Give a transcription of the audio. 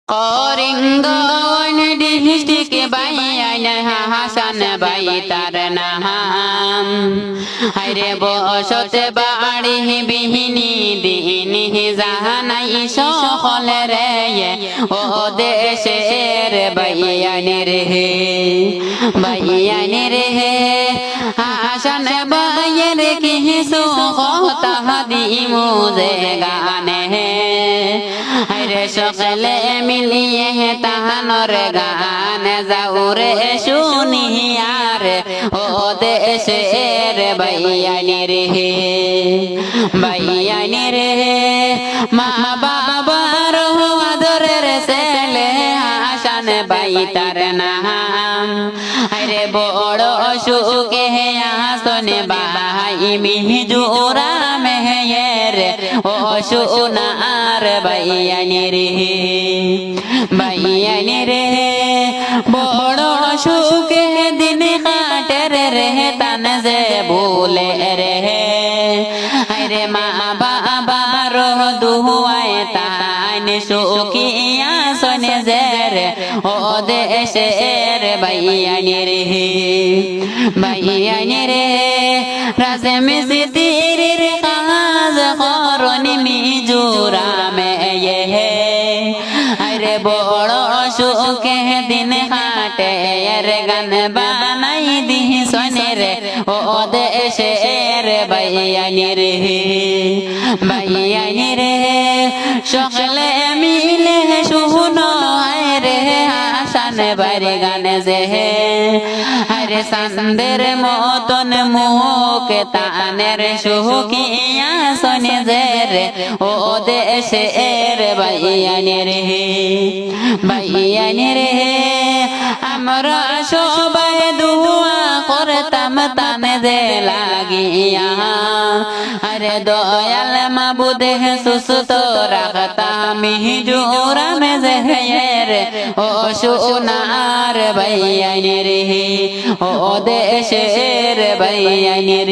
Karimganj district বাইয়ান Hasan by তার নাম হায়রে বসত বাড়ি বিহিনী দিনী জাহানাই সকল রে ও দেশের বাইয়ানের হে বাইয়ানের হে হাসান বাইয়ের কিছু কথা দিমু যে গানে হায়রে সকলে মিলিয়ে তাহানর গান যাউরে শুনিয়ার ও দেশের বাইয়ানের হে বাইয়ানের হে মা বাবার আদরের ছেলে হাসান বাই তার নাম আরে বড় সুখে আসন বাই মিজুরা মেহের ও সোনার বাইয়ানের হে বাইয়ানের হে বড় সুখে দিন কাটের রে তান যে ভুলে রে আরে মা বাবার দুয়ায় তান সুখিয়া সনে জের ও দেশের বাইয়ানের হে বাইয়ানের হে রাজে মিস্ত্রির কাজ করনি মিজুরা মেয়ে হে আরে বড় সুখে দিন কাটে রে গান বানাই দি সনের ও দেশের বাইয়ানের হে বাইয়ানের হে সকলে মিলে শুনো রে হাসান বাড়ি গান যে হে আরে সান্দের মতন মুখ তানের সুখিয়া সনে জের ও দেশের বাইয়ানের হে বাইয়ানের হে আমরা সবাই দুয়া করতাম তানে যে লাগিয়া আরে দয়াল মাবুদ সুস্থ রাখতাম হিজুরা মে জের ও সোনার বাইয়ানের হে ও দেশের বাইয়ানের